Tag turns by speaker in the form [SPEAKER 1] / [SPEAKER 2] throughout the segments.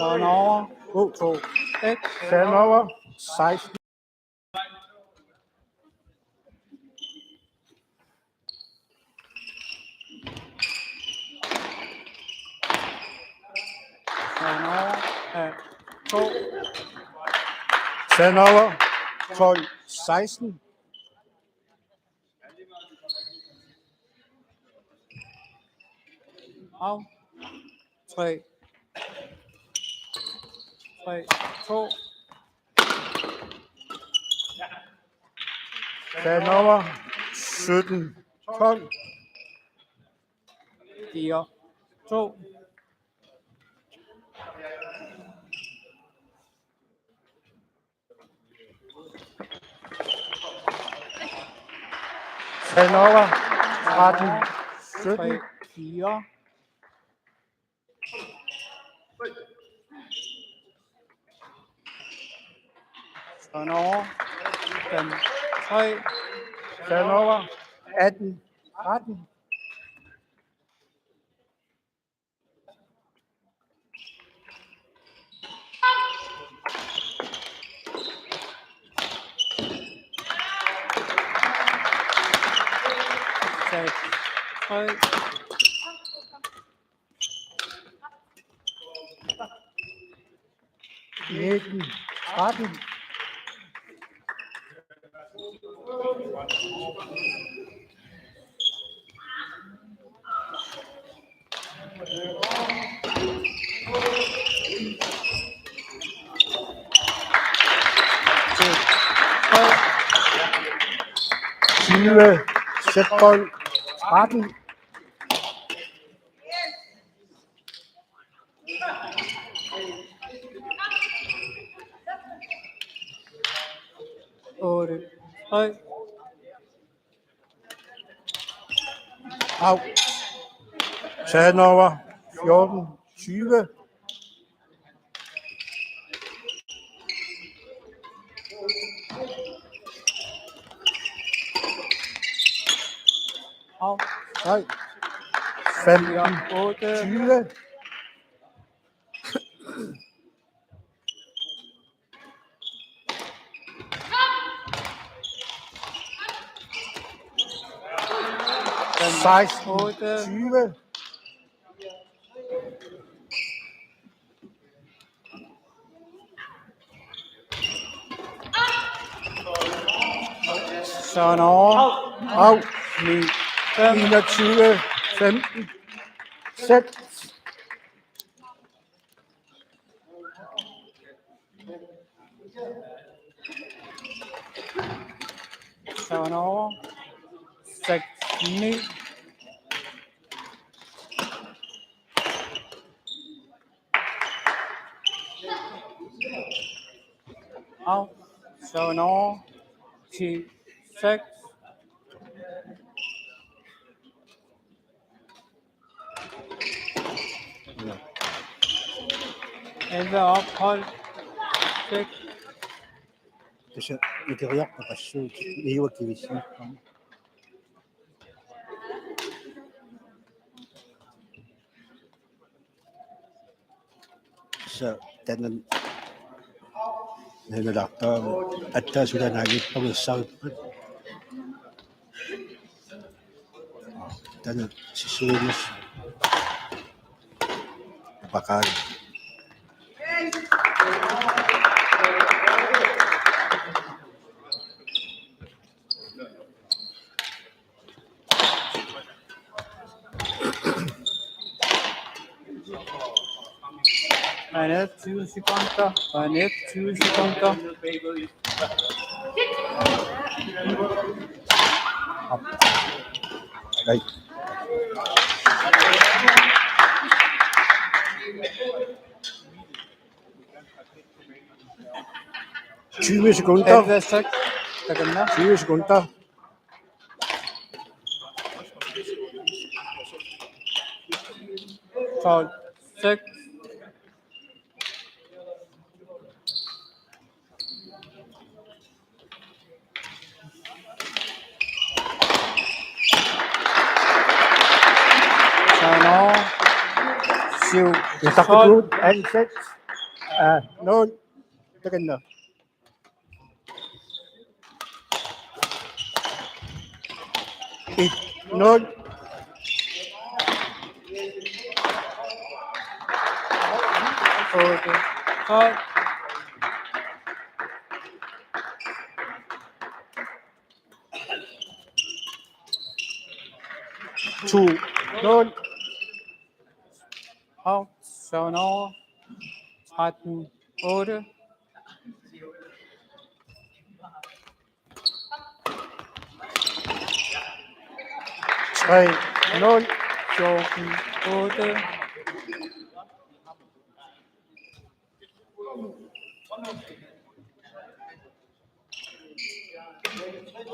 [SPEAKER 1] Turnover. 2, 1.
[SPEAKER 2] Turnover. 16.
[SPEAKER 1] Turnover. 2.
[SPEAKER 2] Turnover. 12. 16.
[SPEAKER 1] Af. 3. 3, 2.
[SPEAKER 2] Turnover. 17. 12.
[SPEAKER 1] 4, 2.
[SPEAKER 2] Turnover. 13.
[SPEAKER 1] 3,
[SPEAKER 2] 17.
[SPEAKER 1] 4. Turnover. 5, 3.
[SPEAKER 2] Turnover. 18. 13.
[SPEAKER 1] Seks, 3.
[SPEAKER 2] Nitten. 13. Tyve. Sæt bold. 13.
[SPEAKER 1] Otte, 3.
[SPEAKER 2] Af. Turnover. 14. 20.
[SPEAKER 1] Af.
[SPEAKER 2] 3. 15.
[SPEAKER 1] 8.
[SPEAKER 2] 20.
[SPEAKER 1] Fem,
[SPEAKER 2] 16.
[SPEAKER 1] 8.
[SPEAKER 2] 20.
[SPEAKER 1] Turnover.
[SPEAKER 2] Af.
[SPEAKER 1] 9, 5.
[SPEAKER 2] 21. 15. Sæt.
[SPEAKER 1] Turnover. 6, 9. Af. Turnover. 10, 6.
[SPEAKER 2] Ja.
[SPEAKER 1] 11 ophold. 6.
[SPEAKER 2] Kasi nagkakayak na kasi iiwag kiwis niya. Sa tanan na doktor at sudah nagit pag-south tanan si Sulis bakal
[SPEAKER 1] Minus 20 sekunder. Minus 20 sekunder.
[SPEAKER 2] right. Tyve sekunder.
[SPEAKER 1] 11, 6. Sekunder.
[SPEAKER 2] 20 sekunder.
[SPEAKER 1] Tolv, 6. Turnover. 7,
[SPEAKER 2] Jeg tager
[SPEAKER 1] 12.
[SPEAKER 2] det ud. 6. 0. Begynder. Et 0.
[SPEAKER 1] 8, 12,
[SPEAKER 2] 2. 0.
[SPEAKER 1] og søvn over. 13, 8,
[SPEAKER 2] 3. 0.
[SPEAKER 1] 14, 8,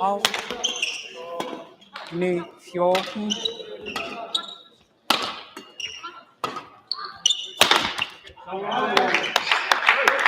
[SPEAKER 1] og 9, 14,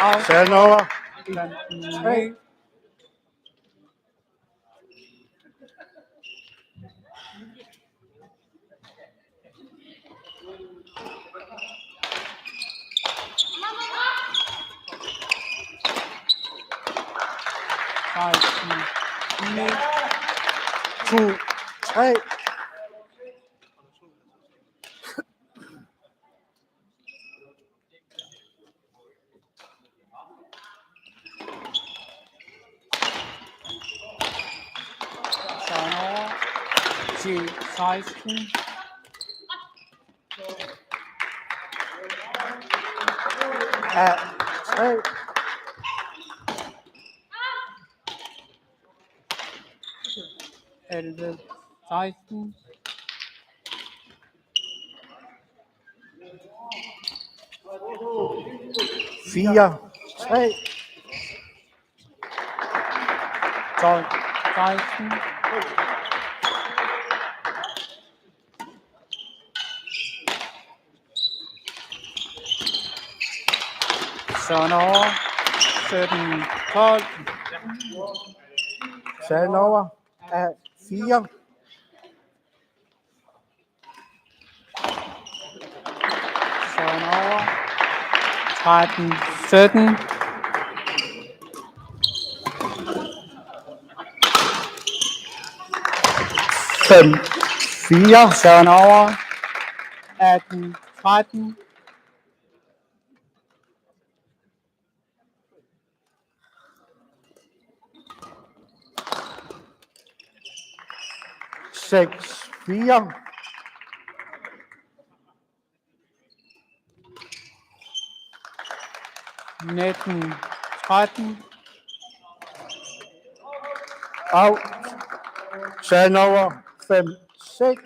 [SPEAKER 1] og
[SPEAKER 2] Sand over.
[SPEAKER 1] 15,
[SPEAKER 2] 3.
[SPEAKER 1] 9, seksten, 9,
[SPEAKER 2] 2. 3.
[SPEAKER 1] søvn over. 10, 16,
[SPEAKER 2] A. 3.
[SPEAKER 1] 11, 16,
[SPEAKER 2] 4. 3.
[SPEAKER 1] 12, 16, søvn over. 17, 12,
[SPEAKER 2] Sand over. A. 4.
[SPEAKER 1] søvn over. 13, 17,
[SPEAKER 2] 5. 4.
[SPEAKER 1] søvn over. 18, 13,
[SPEAKER 2] 6. 4.
[SPEAKER 1] 19, 13,
[SPEAKER 2] Out. Sand over. 5. 6.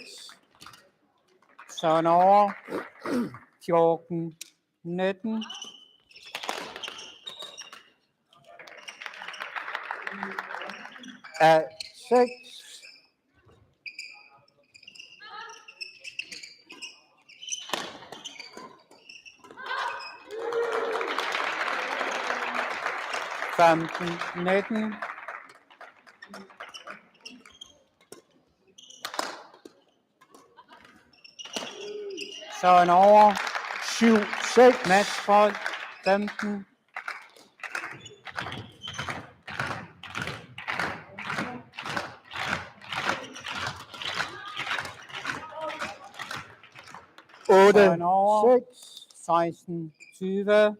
[SPEAKER 1] søvn over. 14, 19,
[SPEAKER 2] A. 6.
[SPEAKER 1] femten, 19, søvn over.
[SPEAKER 2] 7. 6.
[SPEAKER 1] Matchbold. 15,
[SPEAKER 2] 8.
[SPEAKER 1] søvn over.
[SPEAKER 2] 6.
[SPEAKER 1] 16, 20,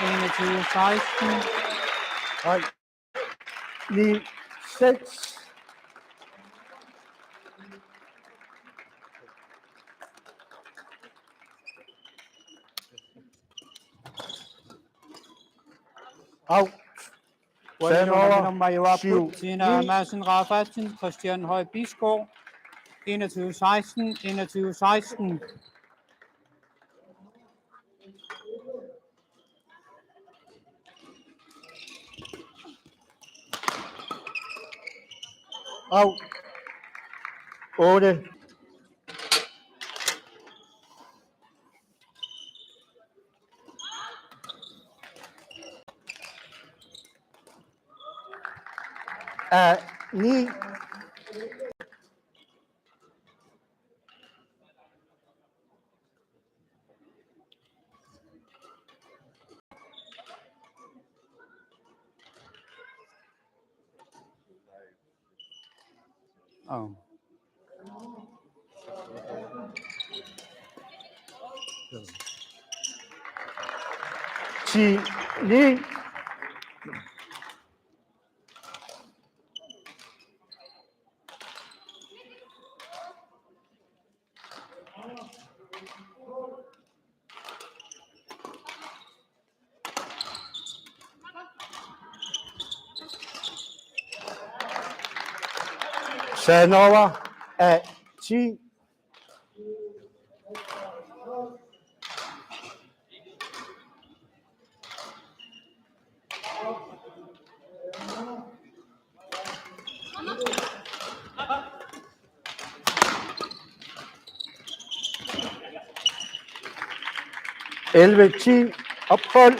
[SPEAKER 1] 21, 16,
[SPEAKER 2] 3. 9. 6. Out. Sand over.
[SPEAKER 1] Major
[SPEAKER 2] 7.
[SPEAKER 1] Tina
[SPEAKER 2] 9.
[SPEAKER 1] Madsen Rafatsen, Christian Høj Bisgaard, 21, 16, 21, 16,
[SPEAKER 2] Out. 8. A. 9.
[SPEAKER 1] Oh.
[SPEAKER 2] Ti, ni. Sanova af 10. Elleve 10 ophold.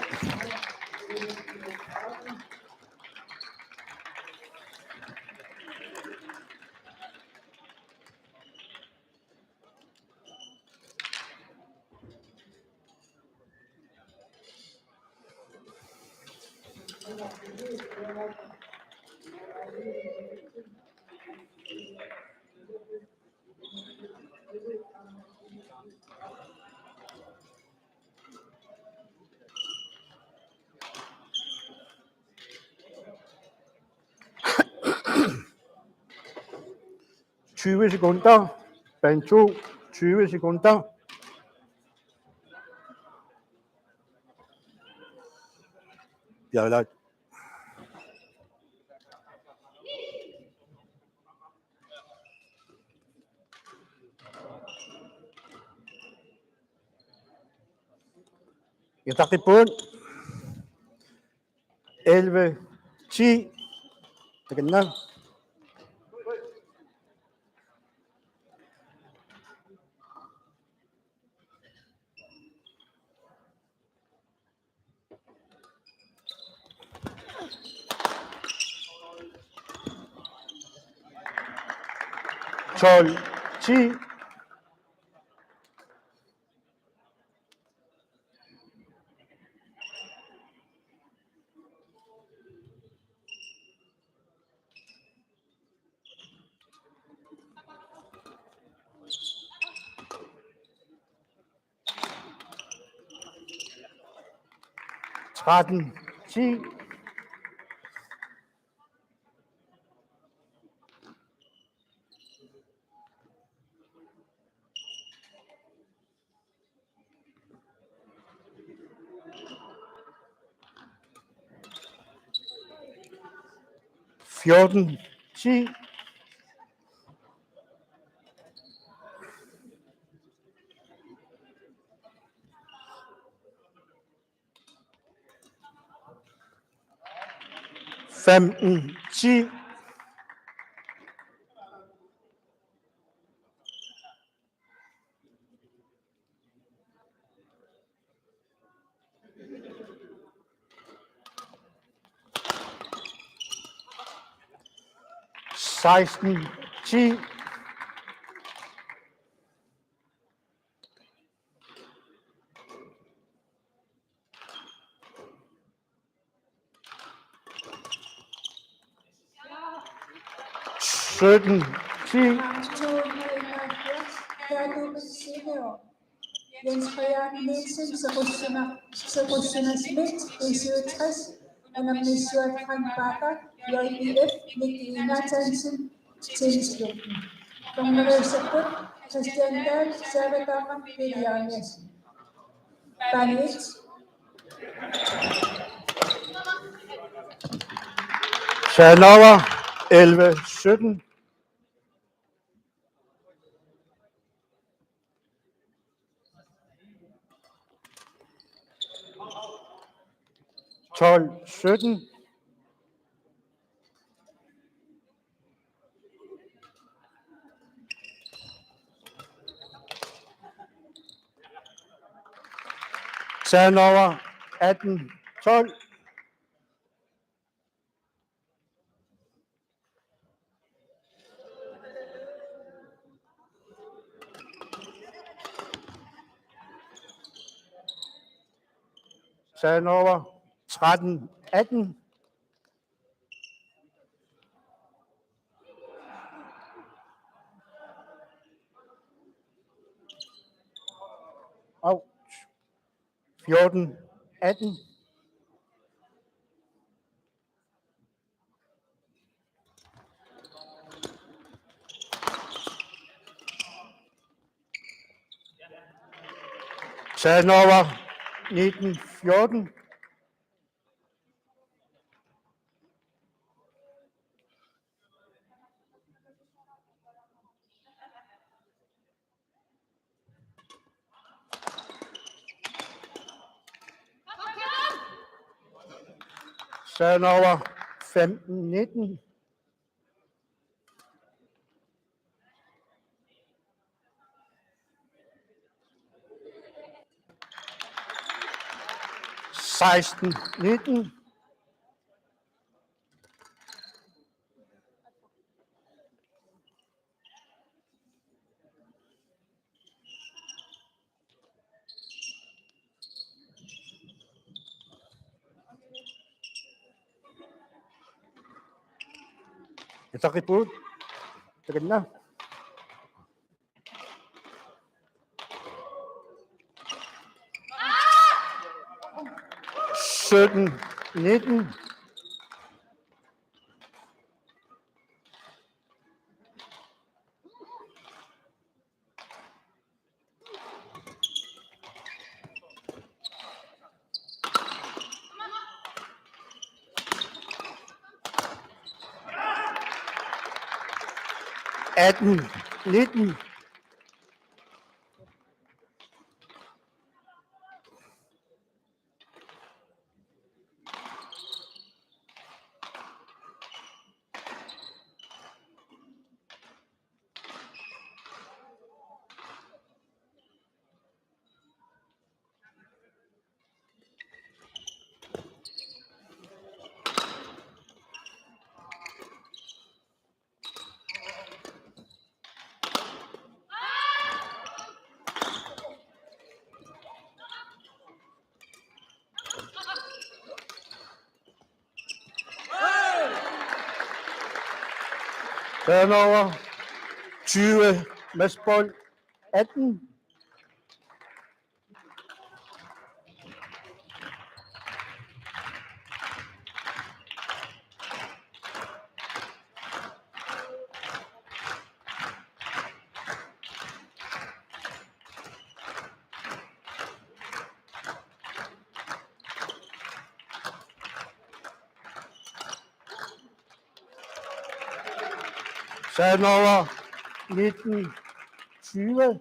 [SPEAKER 2] Tyve sekunder. Band 2. 20 sekunder. Bjerglejt. Jeg tager det bund. 11, 10. Tagenda. Tolv, 10. Tretten, 10. Fjorten, 10. Femten, 10. Seksten, 10. Sytten, 10.
[SPEAKER 3] Jens Brian Nielsen, Sarusina Schmidt, B67, Anamnesio Frank Bakker, JBF, Nicky Nathansen, Tennisklubben. Kongerøse Bund, Christian Dahl, servedommer, Peter Jørgen Jensen. Band 1.
[SPEAKER 2] Sanova, 11, 17. Tolv, 17. Sanova, 18, 12. Sanova, 13, 18. 14, 18. Sagen over 19, 14. Sagen over 15, 19. Seksten, 19. Sakit po. Sakit na. Sytten, 19. Atten, 19. Turnover 20, matchbold 18. Turnover 19, 20.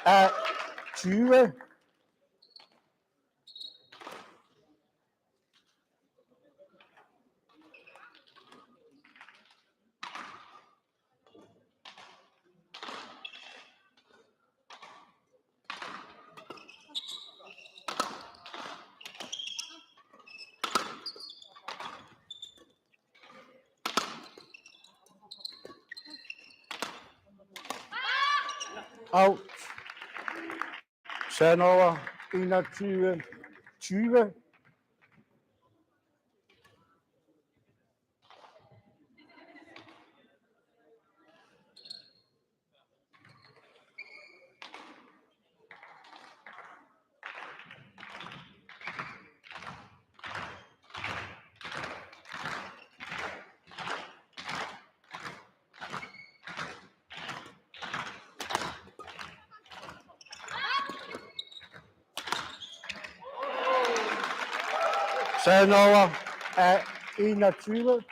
[SPEAKER 2] Af 20. Out. Turnover 21, 20. Turnover af 21.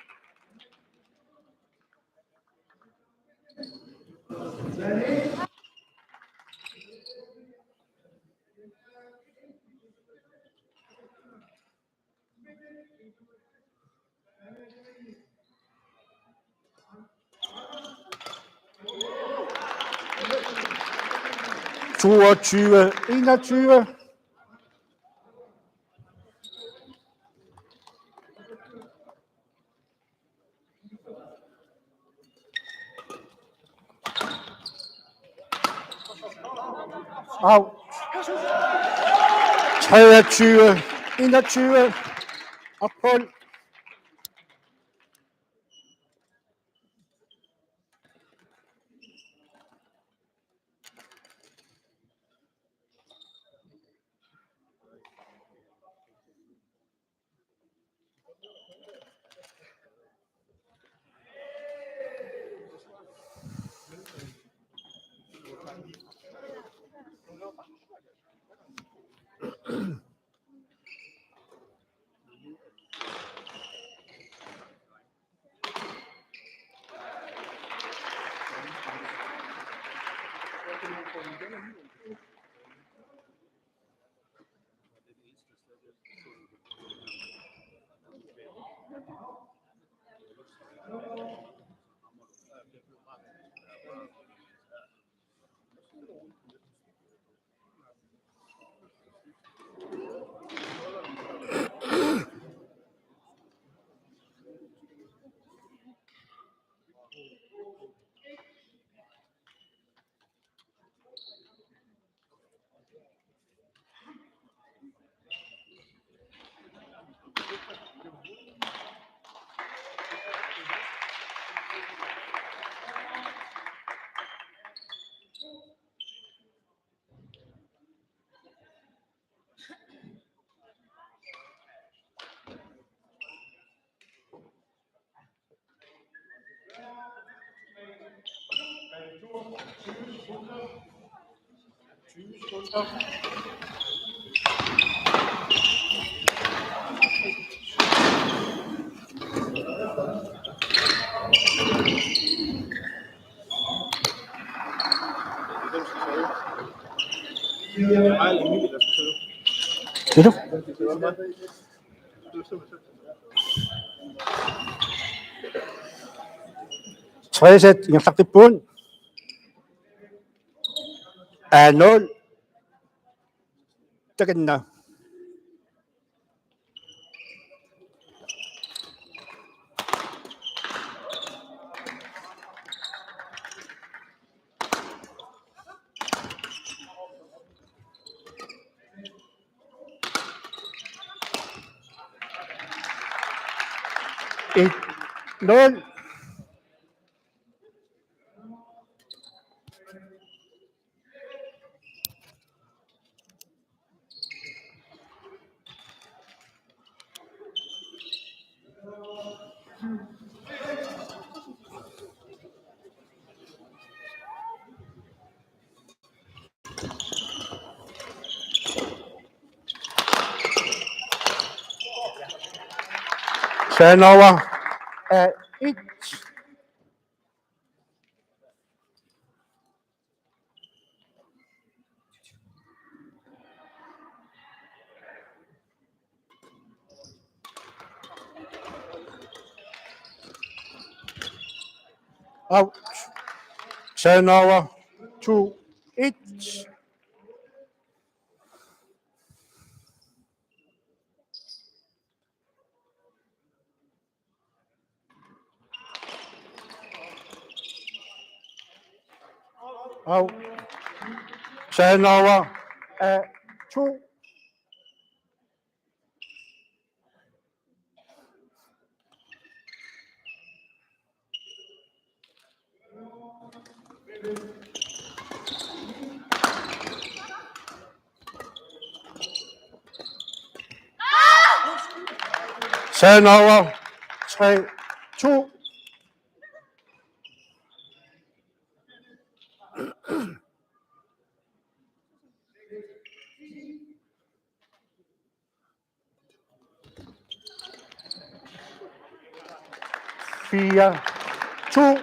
[SPEAKER 2] Toogtyve, 21. Out. 23, 21. Ophold. Siger du? Tredje sæt, jeg har sagt bund. Er 0. Der kan den der. Et 0. Turnover er 1. Out. Turnover 2, 1. Out. Turnover er 2. Turnover 3, 2. Fire, 2.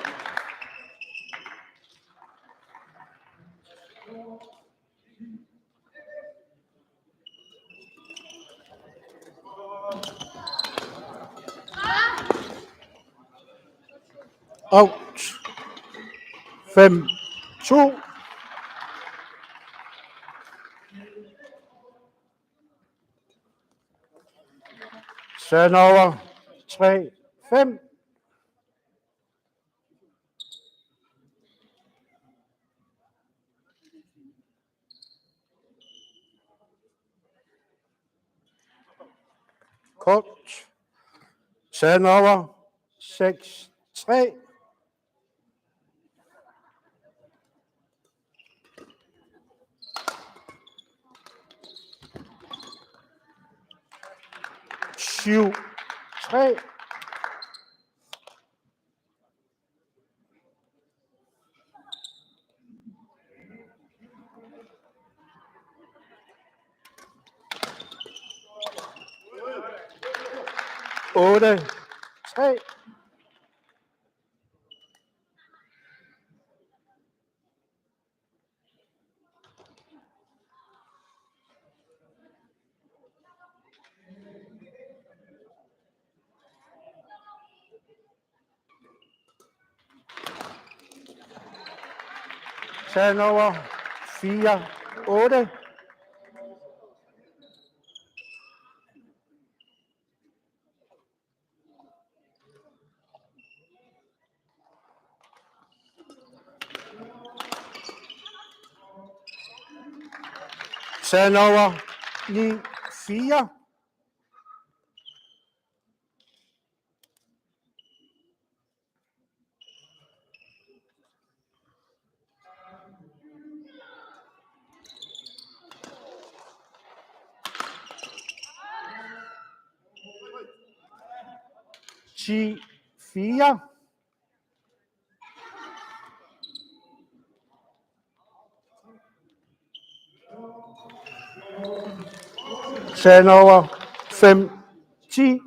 [SPEAKER 2] Out. 5, 2. Turnover 3, 5. kort. Send over. 6-3. Syv, 3. Otte, 3. Send over. 4-8. Send over. 9-4. Ti, 4. Send over. 5-10.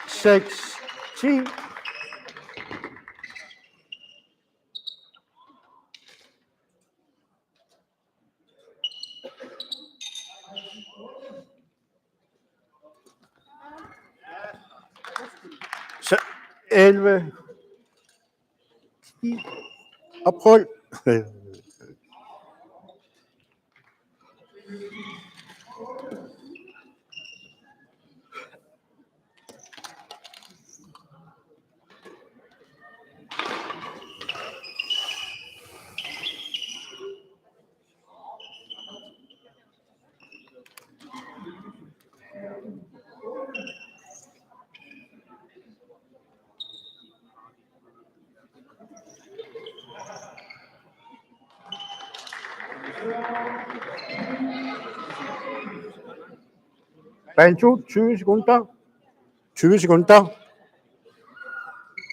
[SPEAKER 2] Seks, 10. Så 11, 10. Og prøv. Banjo, 20 sekunder. 20 sekunder.